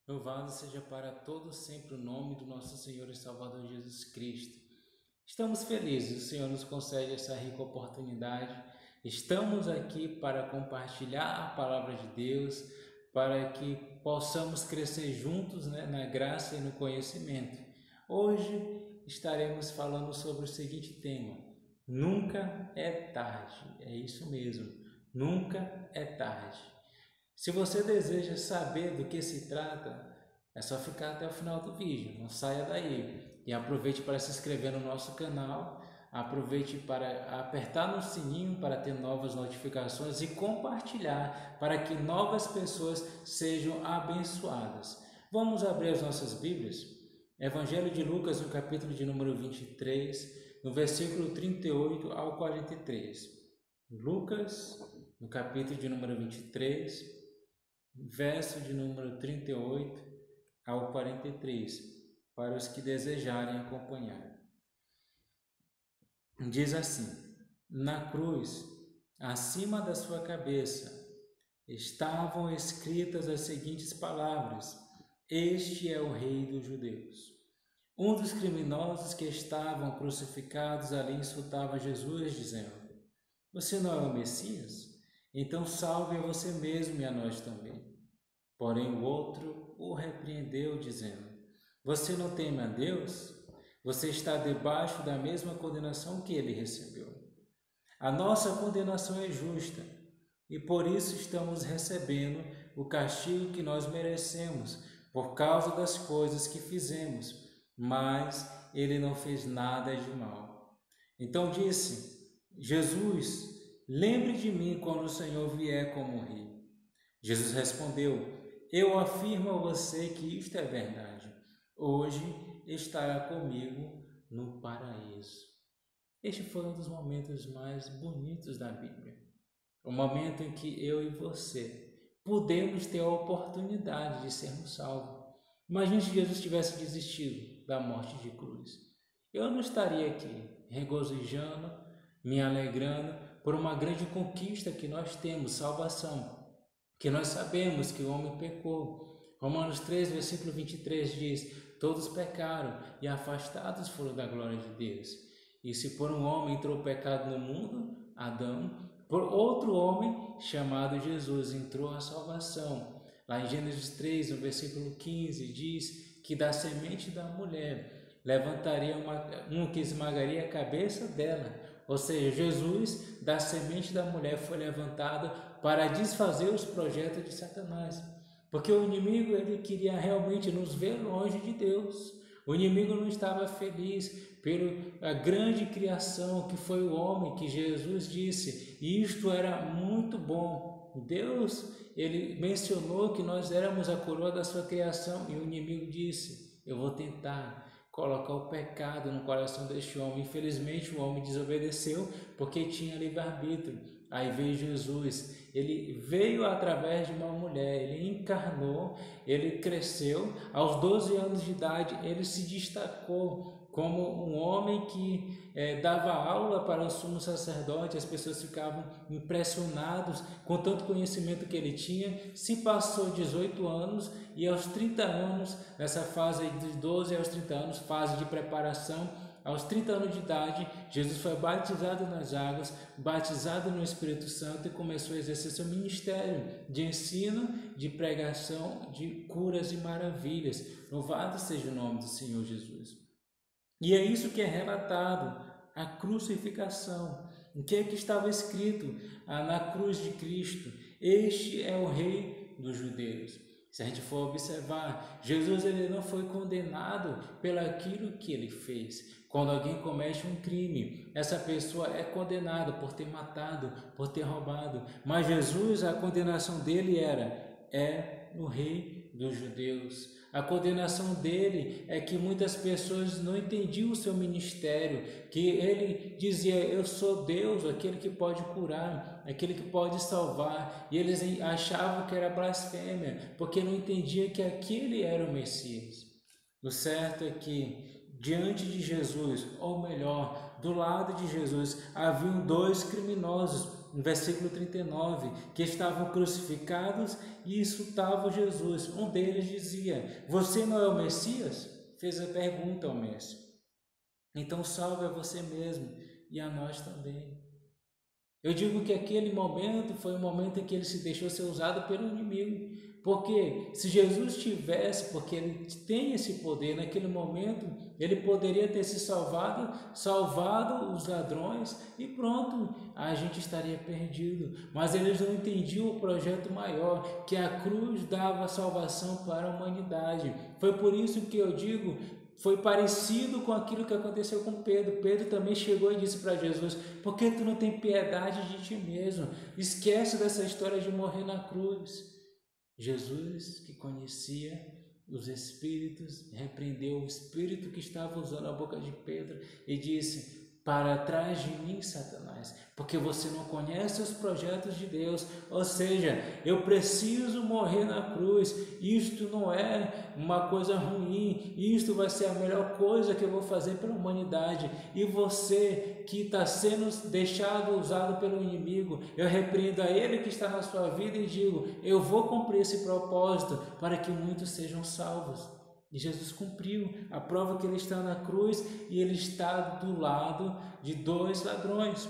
Louvado seja para todos sempre o nome do nosso Senhor e Salvador Jesus Cristo. Estamos felizes, o Senhor nos concede essa rica oportunidade. Estamos aqui para compartilhar a palavra de Deus, para que possamos crescer juntos, na graça e no conhecimento. Hoje estaremos falando sobre o seguinte tema: nunca é tarde. É isso mesmo, nunca é tarde. Se você deseja saber do que se trata, é só ficar até o final do vídeo, não saia daí. E aproveite para se inscrever no nosso canal, aproveite para apertar no sininho para ter novas notificações e compartilhar para que novas pessoas sejam abençoadas. Vamos abrir as nossas Bíblias? Evangelho de Lucas, no capítulo de número 23, no versículo 38 ao 43. Lucas, no capítulo de número 23, verso de número 38 ao 43, para os que desejarem acompanhar. Diz assim: na cruz, acima da sua cabeça, estavam escritas as seguintes palavras: este é o Rei dos Judeus. Um dos criminosos que estavam crucificados ali insultava Jesus, dizendo: você não é o Messias? Então salve a você mesmo e a nós também. Porém o outro o repreendeu, dizendo: você não teme a Deus? Você está debaixo da mesma condenação que ele recebeu. A nossa condenação é justa, e por isso estamos recebendo o castigo que nós merecemos, por causa das coisas que fizemos, mas ele não fez nada de mal. Então disse Jesus: lembre de mim quando o Senhor vier como rei. Jesus respondeu: eu afirmo a você que isto é verdade. Hoje estará comigo no paraíso. Este foi um dos momentos mais bonitos da Bíblia. O momento em que eu e você podemos ter a oportunidade de sermos salvos. Imagine se Jesus tivesse desistido da morte de cruz. Eu não estaria aqui regozijando, me alegrando por uma grande conquista que nós temos, salvação. Que nós sabemos que o homem pecou. Romanos 3, versículo 23 diz: todos pecaram e afastados foram da glória de Deus. E se por um homem entrou o pecado no mundo, Adão, por outro homem, chamado Jesus, entrou a salvação. Lá em Gênesis 3, no versículo 15, diz que da semente da mulher levantaria um que esmagaria a cabeça dela. Ou seja, Jesus, da semente da mulher, foi levantado para desfazer os projetos de Satanás. Porque o inimigo, ele queria realmente nos ver longe de Deus. O inimigo não estava feliz pela grande criação que foi o homem, que Jesus disse, e isto era muito bom. Deus, ele mencionou que nós éramos a coroa da sua criação, e o inimigo disse: eu vou tentar colocar o pecado no coração deste homem. Infelizmente o homem desobedeceu porque tinha livre-arbítrio. Aí veio Jesus, ele veio através de uma mulher, ele encarnou, ele cresceu. Aos 12 anos de idade ele se destacou como um homem que dava aula para o sumo sacerdote. As pessoas ficavam impressionadas com tanto conhecimento que ele tinha. Se passou 18 anos e aos 30 anos, nessa fase de 12 aos 30 anos, fase de preparação, aos 30 anos de idade, Jesus foi batizado nas águas, batizado no Espírito Santo e começou a exercer seu ministério de ensino, de pregação, de curas e maravilhas. Louvado seja o nome do Senhor Jesus. E é isso que é relatado, a crucificação. O que é que estava escrito na cruz de Cristo? Este é o Rei dos Judeus. Se a gente for observar, Jesus ele não foi condenado pelaquilo que ele fez. Quando alguém comete um crime, essa pessoa é condenada por ter matado, por ter roubado. Mas Jesus, a condenação dele é o Rei dos Judeus. A condenação dele é que muitas pessoas não entendiam o seu ministério, que ele dizia: eu sou Deus, aquele que pode curar, aquele que pode salvar, e eles achavam que era blasfêmia, porque não entendiam que aquele era o Messias. O certo é que diante de Jesus, ou melhor, do lado de Jesus, haviam dois criminosos, no versículo 39, que estavam crucificados e insultavam Jesus. Um deles dizia: você não é o Messias? Fez a pergunta ao mestre. Então salve a você mesmo e a nós também. Eu digo que aquele momento foi um momento em que ele se deixou ser usado pelo inimigo. Porque se Jesus tivesse, porque ele tem esse poder, naquele momento ele poderia ter se salvado os ladrões e pronto, a gente estaria perdido. Mas eles não entendiam o projeto maior, que a cruz dava salvação para a humanidade. Foi por isso que eu digo, foi parecido com aquilo que aconteceu com Pedro. Pedro também chegou e disse para Jesus: por que tu não tem piedade de ti mesmo? Esquece dessa história de morrer na cruz. Jesus, que conhecia os espíritos, repreendeu o espírito que estava usando a boca de Pedro e disse: para trás de mim, Satanás, porque você não conhece os projetos de Deus. Ou seja, eu preciso morrer na cruz. Isto não é uma coisa ruim, isto vai ser a melhor coisa que eu vou fazer pela humanidade. E você que está sendo usado pelo inimigo, eu repreendo a ele que está na sua vida e digo: eu vou cumprir esse propósito para que muitos sejam salvos. E Jesus cumpriu a prova que ele está na cruz e ele está do lado de dois ladrões.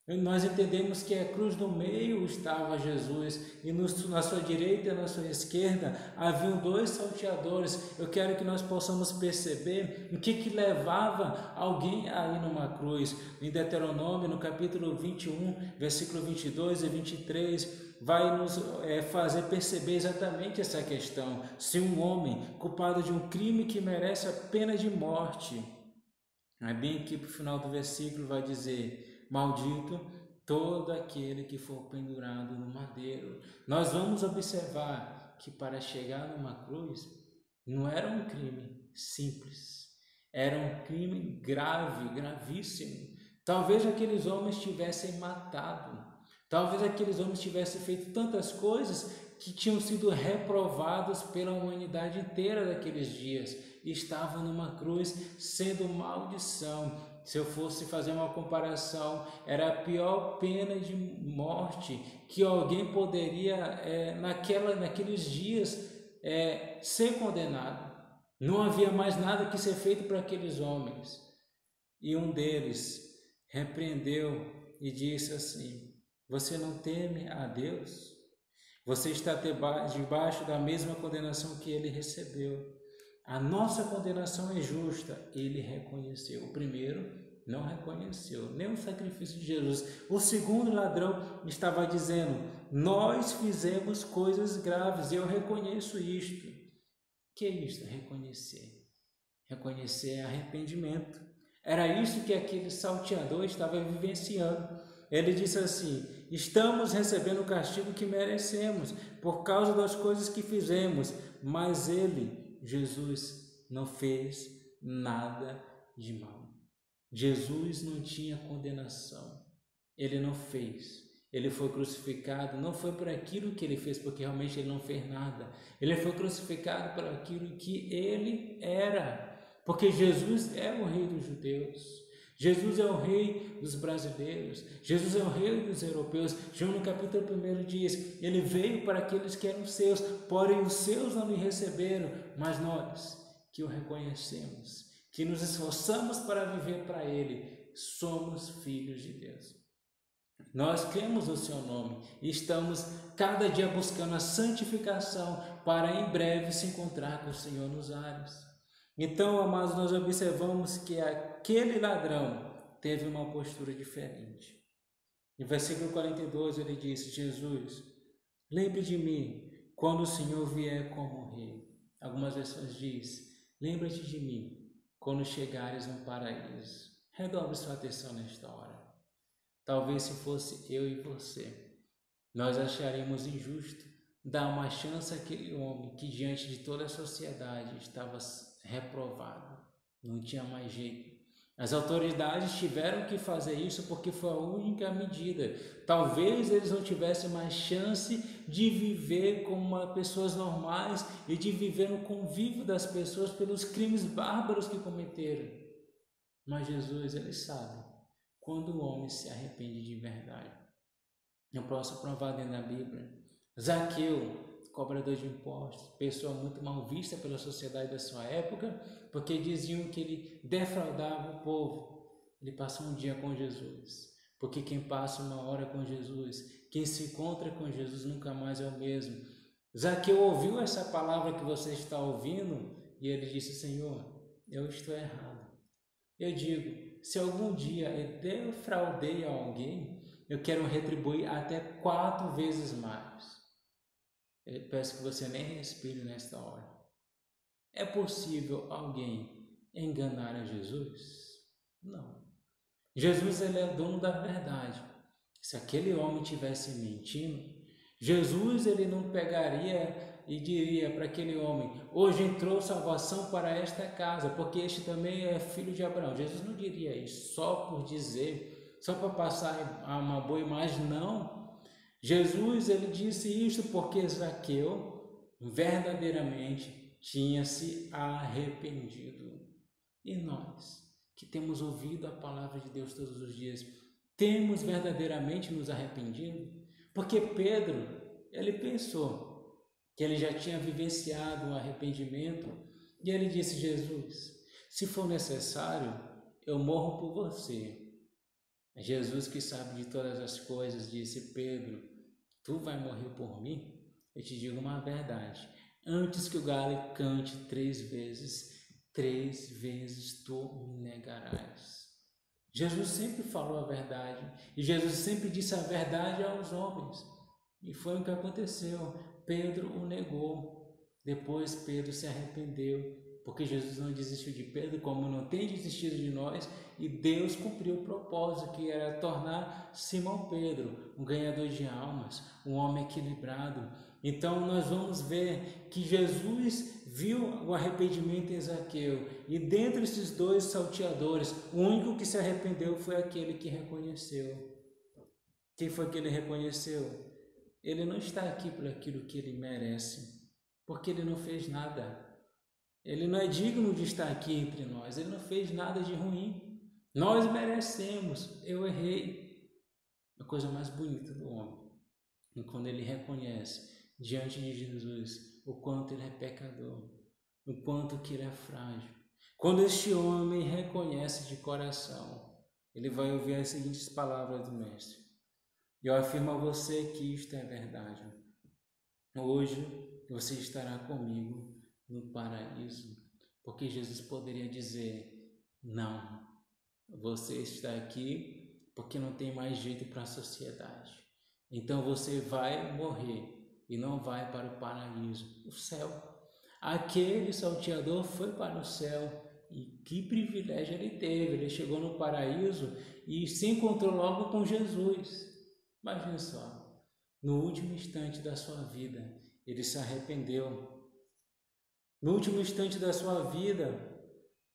Nós entendemos que a cruz no meio estava Jesus e na sua direita e na sua esquerda haviam dois salteadores. Eu quero que nós possamos perceber o que levava alguém a ir numa cruz. Em Deuteronômio, no capítulo 21, versículo 22 e 23, vai nos fazer perceber exatamente essa questão. Se um homem culpado de um crime que merece a pena de morte, bem aqui para o final do versículo vai dizer: maldito todo aquele que for pendurado no madeiro. Nós vamos observar que para chegar numa cruz não era um crime simples, era um crime grave, gravíssimo. Talvez aqueles homens tivessem matado, talvez aqueles homens tivessem feito tantas coisas que tinham sido reprovados pela humanidade inteira daqueles dias e estavam numa cruz sendo maldição. Se eu fosse fazer uma comparação, era a pior pena de morte que alguém poderia, naqueles dias, ser condenado. Não havia mais nada que ser feito para aqueles homens. E um deles repreendeu e disse assim: você não teme a Deus? Você está debaixo da mesma condenação que ele recebeu. A nossa condenação é justa. Ele reconheceu. O primeiro não reconheceu nem o sacrifício de Jesus. O segundo ladrão estava dizendo: nós fizemos coisas graves, eu reconheço isto. O que é isto? Reconhecer. Reconhecer é arrependimento. Era isso que aquele salteador estava vivenciando. Ele disse assim: estamos recebendo o castigo que merecemos por causa das coisas que fizemos, mas ele, Jesus, não fez nada de mal. Jesus não tinha condenação, ele não fez. Ele foi crucificado, não foi por aquilo que ele fez, porque realmente ele não fez nada. Ele foi crucificado por aquilo que ele era, porque Jesus é o rei dos judeus. Jesus é o rei dos brasileiros, Jesus é o rei dos europeus. João no capítulo 1 diz: ele veio para aqueles que eram seus, porém os seus não lhe receberam, mas nós que o reconhecemos, que nos esforçamos para viver para ele, somos filhos de Deus. Nós cremos no seu nome e estamos cada dia buscando a santificação para em breve se encontrar com o Senhor nos ares. Então, amados, nós observamos que aquele ladrão teve uma postura diferente. No versículo 42 ele disse: Jesus, lembre de mim quando o Senhor vier como rei. Algumas versões diz: lembra-te de mim quando chegares no paraíso. Redobre sua atenção nesta hora. Talvez se fosse eu e você, nós acharíamos injusto dar uma chance àquele homem que diante de toda a sociedade estava reprovado, não tinha mais jeito. As autoridades tiveram que fazer isso porque foi a única medida. Talvez eles não tivessem mais chance de viver como pessoas normais e de viver no convívio das pessoas pelos crimes bárbaros que cometeram. Mas Jesus, ele sabe quando o homem se arrepende de verdade. Eu posso provar dentro da Bíblia. Zaqueu, cobrador de impostos, pessoa muito mal vista pela sociedade da sua época, porque diziam que ele defraudava o povo. Ele passou um dia com Jesus, porque quem passa uma hora com Jesus, quem se encontra com Jesus nunca mais é o mesmo. Zaqueu ouviu essa palavra que você está ouvindo e ele disse: Senhor, eu estou errado. Eu digo, se algum dia eu defraudei alguém, eu quero retribuir até 4 vezes mais. Eu peço que você nem respire nesta hora. É possível alguém enganar a Jesus? Não. Jesus, ele é o dono da verdade. Se aquele homem tivesse mentindo, Jesus, ele não pegaria e diria para aquele homem: hoje entrou salvação para esta casa, porque este também é filho de Abraão. Jesus não diria isso só por dizer, só para passar uma boa imagem, não. Jesus, ele disse isso porque Zaqueu verdadeiramente tinha se arrependido. E nós, que temos ouvido a palavra de Deus todos os dias, temos verdadeiramente nos arrependido? Porque Pedro, ele pensou que ele já tinha vivenciado o arrependimento e ele disse: Jesus, se for necessário, eu morro por você. Jesus, que sabe de todas as coisas, disse: Pedro, tu vai morrer por mim? Eu te digo uma verdade, antes que o galo cante 3 vezes tu me negarás. Jesus sempre falou a verdade e Jesus sempre disse a verdade aos homens. E foi o que aconteceu. Pedro o negou. Depois Pedro se arrependeu, porque Jesus não desistiu de Pedro, como não tem desistido de nós, e Deus cumpriu o propósito, que era tornar Simão Pedro um ganhador de almas, um homem equilibrado. Então nós vamos ver que Jesus viu o arrependimento em Zaqueu, e dentre esses 2 salteadores, o único que se arrependeu foi aquele que reconheceu. Quem foi que ele reconheceu? Ele não está aqui por aquilo que ele merece, porque ele não fez nada. Ele não é digno de estar aqui entre nós, ele não fez nada de ruim. Nós merecemos, eu errei. A coisa mais bonita do homem é quando ele reconhece diante de Jesus o quanto ele é pecador, o quanto que ele é frágil. Quando este homem reconhece de coração, ele vai ouvir as seguintes palavras do Mestre: eu afirmo a você que isto é verdade. Hoje você estará comigo no paraíso. Porque Jesus poderia dizer: não, você está aqui porque não tem mais jeito para a sociedade. Então você vai morrer e não vai para o paraíso, o céu. Aquele salteador foi para o céu e que privilégio ele teve. Ele chegou no paraíso e se encontrou logo com Jesus. Imagina só, no último instante da sua vida, ele se arrependeu. No último instante da sua vida,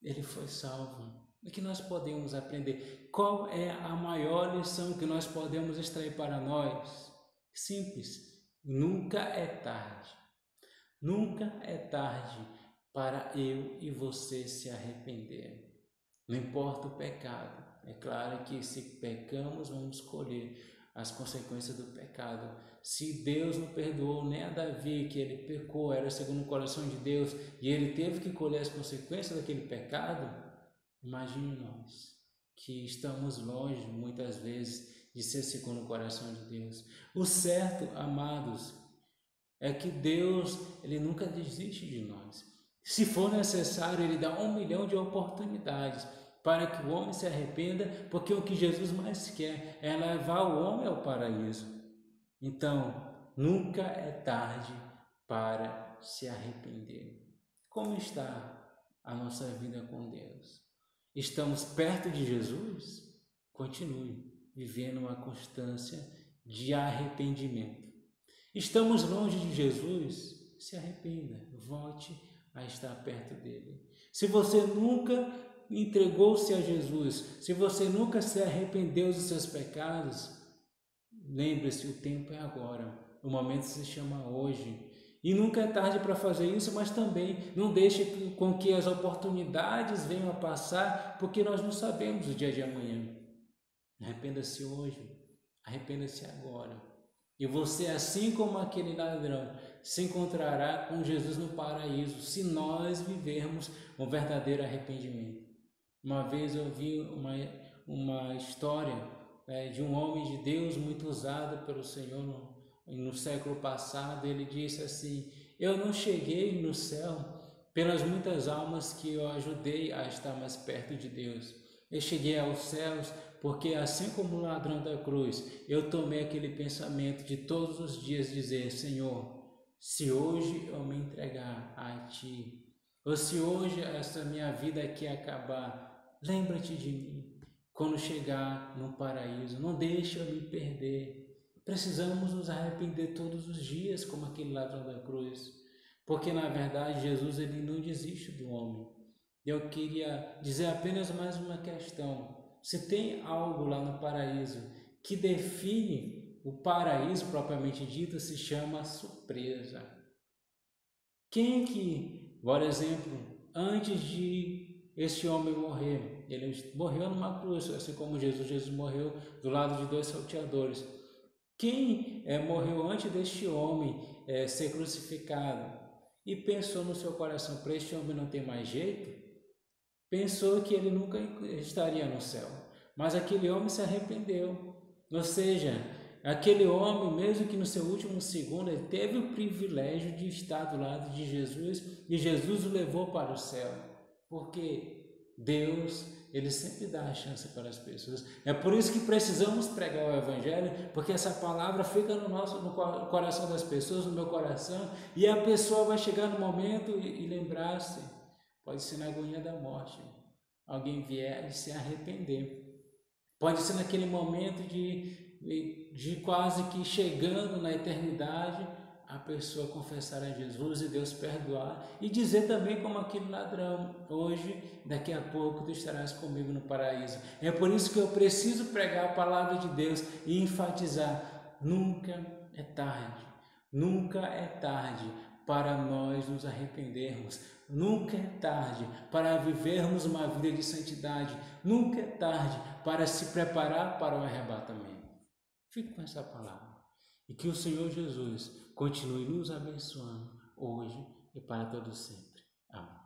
ele foi salvo. O que nós podemos aprender? Qual é a maior lição que nós podemos extrair para nós? Simples, nunca é tarde. Nunca é tarde para eu e você se arrepender. Não importa o pecado. É claro que se pecamos, vamos colher as consequências do pecado. Se Deus não perdoou nem a Davi, que ele pecou, era segundo o coração de Deus, e ele teve que colher as consequências daquele pecado, imagine nós, que estamos longe, muitas vezes, de ser segundo o coração de Deus. O certo, amados, é que Deus, ele nunca desiste de nós. Se for necessário, ele dá 1 milhão de oportunidades para que o homem se arrependa, porque o que Jesus mais quer é levar o homem ao paraíso. Então, nunca é tarde para se arrepender. Como está a nossa vida com Deus? Estamos perto de Jesus? Continue vivendo uma constância de arrependimento. Estamos longe de Jesus? Se arrependa, volte a estar perto dele. Se você nunca entregou-se a Jesus, se você nunca se arrependeu dos seus pecados, lembre-se, o tempo é agora, o momento se chama hoje. E nunca é tarde para fazer isso, mas também não deixe com que as oportunidades venham a passar, porque nós não sabemos o dia de amanhã. Arrependa-se hoje. Arrependa-se agora. E você, assim como aquele ladrão, se encontrará com Jesus no paraíso, se nós vivermos um verdadeiro arrependimento. Uma vez eu vi uma história de um homem de Deus muito usado pelo Senhor no século passado. Ele disse assim: eu não cheguei no céu pelas muitas almas que eu ajudei a estar mais perto de Deus. Eu cheguei aos céus porque, assim como o ladrão da cruz, eu tomei aquele pensamento de todos os dias dizer: Senhor, se hoje eu me entregar a Ti, ou se hoje essa minha vida aqui acabar, lembra-te de mim quando chegar no paraíso, não deixe eu me perder. Precisamos nos arrepender todos os dias, como aquele ladrão da cruz, porque na verdade Jesus ele não desiste do homem. Eu queria dizer apenas mais uma questão. Se tem algo lá no paraíso que define o paraíso propriamente dito, se chama surpresa. Quem que, por exemplo, antes de esse homem morrer, ele morreu numa cruz, assim como Jesus morreu do lado de 2 salteadores. Quem morreu antes deste homem ser crucificado e pensou no seu coração: para este homem não tem mais jeito? Pensou que ele nunca estaria no céu, mas aquele homem se arrependeu. Ou seja, aquele homem, mesmo que no seu último segundo, ele teve o privilégio de estar do lado de Jesus e Jesus o levou para o céu, porque Deus, ele sempre dá a chance para as pessoas. É por isso que precisamos pregar o Evangelho, porque essa palavra fica no coração das pessoas, no meu coração, e a pessoa vai chegar no momento e lembrar-se. Pode ser na agonia da morte, alguém vier e se arrepender. Pode ser naquele momento de quase que chegando na eternidade, a pessoa confessar a Jesus e Deus perdoar e dizer também como aquele ladrão: hoje, daqui a pouco, tu estarás comigo no paraíso. É por isso que eu preciso pregar a palavra de Deus e enfatizar: nunca é tarde, nunca é tarde para nós nos arrependermos. Nunca é tarde para vivermos uma vida de santidade. Nunca é tarde para se preparar para o arrebatamento. Fique com essa palavra. E que o Senhor Jesus continue nos abençoando hoje e para todo sempre. Amém.